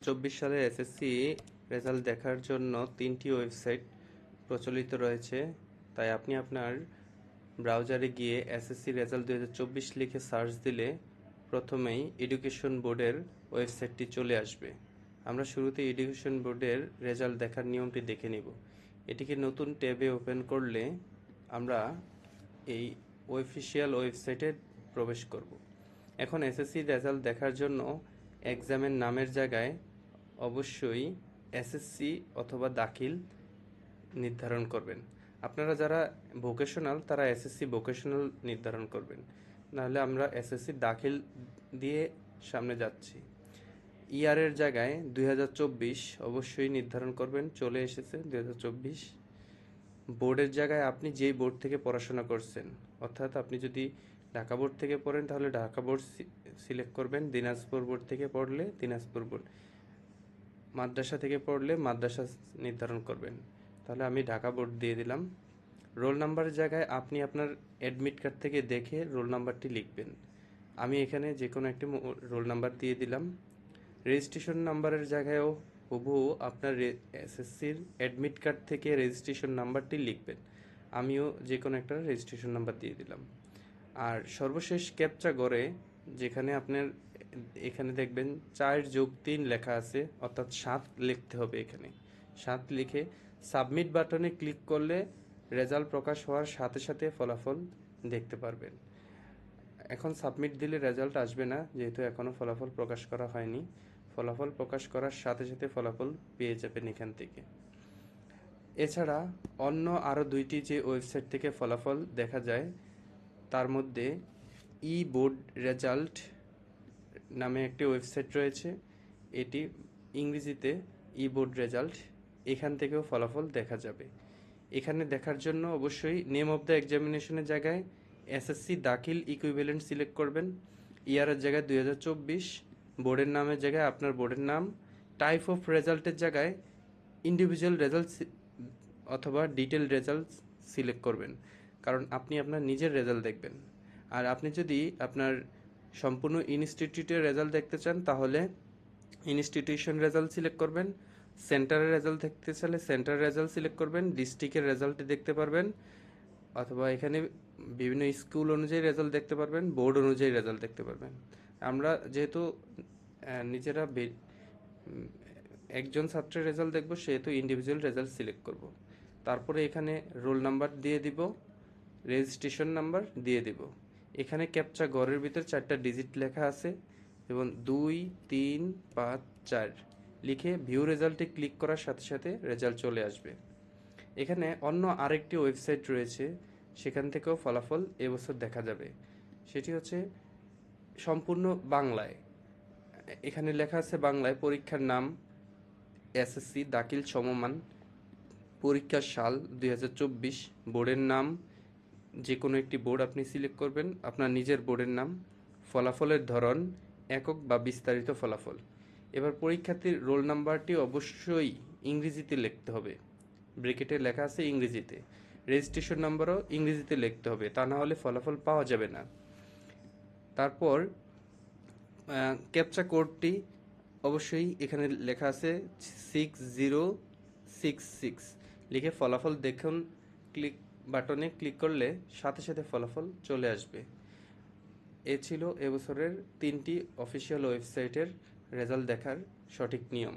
সালের SSC result দেখার জন্য 3টি ওয়েবসাইট প্রচলিত রয়েছে। তাই আপনি আপনার ব্রাউজারে গিয়ে এসএসসি রেজাল্ট 2024 লিখে সার্চ দিলে প্রথমেই এডুকেশন বোর্ডের ওয়েবসাইটটি চলে আসবে। আমরা শুরুতে এডুকেশন বোর্ডের রেজাল্ট দেখার নিয়মটি দেখে নিব। এটিকে নতুন ট্যাবে ওপেন করলে আমরা এই অফিসিয়াল ওয়েবসাইটে প্রবেশ করব। এখন এসএসসি রেজাল্ট দেখার জন্য এক্সামের নামের জায়গায় অবশ্যই এসএসসি অথবা দাখিল নির্ধারণ করবেন। আপনারা যারা ভোকেশনাল তারা এসএসসি ভোকেশনাল নির্ধারণ করবেন, নাহলে আমরা এসএসসি দাখিল দিয়ে সামনে যাচ্ছি। ইয়ারের জায়গায় 2024 অবশ্যই নির্ধারণ করবেন, চলে এসেছে 2024। বোর্ডের জায়গায় আপনি যেই বোর্ড থেকে পড়াশোনা করছেন, অর্থাৎ আপনি যদি ঢাকা বোর্ড থেকে পড়েন তাহলে ঢাকা বোর্ড সিলেক্ট করবেন, দিনাজপুর বোর্ড থেকে পড়লে দিনাজপুর বোর্ড, মাদ্রাসা থেকে পড়লে মাদ্রাসা নির্ধারণ করবেন। তাহলে আমি ঢাকা বোর্ড দিয়ে দিলাম। রোল নাম্বারের জায়গায় আপনি আপনার অ্যাডমিট কার্ড থেকে দেখে রোল নাম্বারটি লিখবেন। আমি এখানে যে কোনো একটি রোল নাম্বার দিয়ে দিলাম। রেজিস্ট্রেশন নাম্বারের জায়গায়ও হুবহু আপনার এসএসসির অ্যাডমিট কার্ড থেকে রেজিস্ট্রেশন নাম্বারটি লিখবেন। আমিও যে কোনো একটা রেজিস্ট্রেশন নাম্বার দিয়ে দিলাম। আর সর্বশেষ ক্যাপচা করে যেখানে আপনার এখানে দেখবেন 4+3 লেখা আছে, অর্থাৎ 7 লিখতে হবে। এখানে 7 লিখে সাবমিট বাটনে ক্লিক করলে রেজাল্ট প্রকাশ হওয়ার সাথে সাথে ফলাফল দেখতে পারবেন। এখন সাবমিট দিলে রেজাল্ট আসবে না, যেহেতু এখনও ফলাফল প্রকাশ করা হয়নি। ফলাফল প্রকাশ করার সাথে সাথে ফলাফল পেয়ে যাবেন এখান থেকে। এছাড়া অন্য আরও 2টি যে ওয়েবসাইট থেকে ফলাফল দেখা যায়, তার মধ্যে ই বোর্ড রেজাল্ট নামে একটি ওয়েবসাইট রয়েছে। এটি ইংরেজিতে ই বোর্ড রেজাল্ট, এখান থেকেও ফলাফল দেখা যাবে। এখানে দেখার জন্য অবশ্যই নেম অফ দ্য এক্সামিনেশনের জায়গায় এসএসসি দাখিল ইকুইভ্যালেন্ট সিলেক্ট করবেন। ইয়ারের জায়গায় 2024, বোর্ডের নামের জায়গায় আপনার বোর্ডের নাম, টাইপ অফ রেজাল্টের জায়গায় ইন্ডিভিজুয়াল রেজাল্ট অথবা ডিটেল রেজাল্ট সিলেক্ট করবেন, কারণ আপনি আপনার নিজের রেজাল্ট দেখবেন। আর আপনি যদি আপনার সম্পূর্ণ ইনস্টিটিউটের রেজাল্ট দেখতে চান তাহলে ইনস্টিটিউশন রেজাল্ট সিলেক্ট করবেন। সেন্টারের রেজাল্ট দেখতে চাইলে সেন্টার রেজাল্ট সিলেক্ট করবেন, ডিস্ট্রিক্টের রেজাল্ট দেখতে পারবেন, অথবা এখানে বিভিন্ন স্কুল অনুযায়ী রেজাল্ট দেখতে পারবেন, বোর্ড অনুযায়ী রেজাল্ট দেখতে পারবেন। আমরা যেহেতু নিজেরা একজন ছাত্রের রেজাল্ট দেখব, সেহেতু ইন্ডিভিজুয়াল রেজাল্ট সিলেক্ট করব। তারপরে এখানে রোল নাম্বার দিয়ে দিব, রেজিস্ট্রেশন নাম্বার দিয়ে দিব। এখানে ক্যাপচা ঘরের ভিতর 4টা ডিজিট লেখা আছে এবং 2, 3, 5, 4 লিখে ভিউ রেজাল্টে ক্লিক করার সাথে সাথে রেজাল্ট চলে আসবে। এখানে অন্য আরেকটি ওয়েবসাইট রয়েছে, সেখান থেকেও ফলাফল এবছর দেখা যাবে। সেটি হচ্ছে সম্পূর্ণ বাংলায়। এখানে লেখা আছে বাংলায় পরীক্ষার নাম এসএসসি দাখিল সমমান, পরীক্ষার সাল 2024, বোর্ডের নাম যে কোনো একটি বোর্ড আপনি সিলেক্ট করবেন, আপনার নিজের বোর্ডের নাম, ফলাফলের ধরন একক বা বিস্তারিত ফলাফল। এবার পরীক্ষার্থীর রোল নাম্বারটি অবশ্যই ইংরেজিতে লিখতে হবে, ব্র্যাকেটে লেখা আছে ইংরেজিতে। রেজিস্ট্রেশন নাম্বারও ইংরেজিতে লিখতে হবে, তা না হলে ফলাফল পাওয়া যাবে না। তারপর ক্যাপচা কোডটি অবশ্যই এখানে লেখা আছে 6066 লিখে ফলাফল দেখুন, ক্লিক বাটনে ক্লিক করলে সাথে সাথে ফলাফল চলে আসবে। এ ছিল এবছরের 3টি অফিসিয়াল ওয়েবসাইটের রেজাল্ট দেখার সঠিক নিয়ম।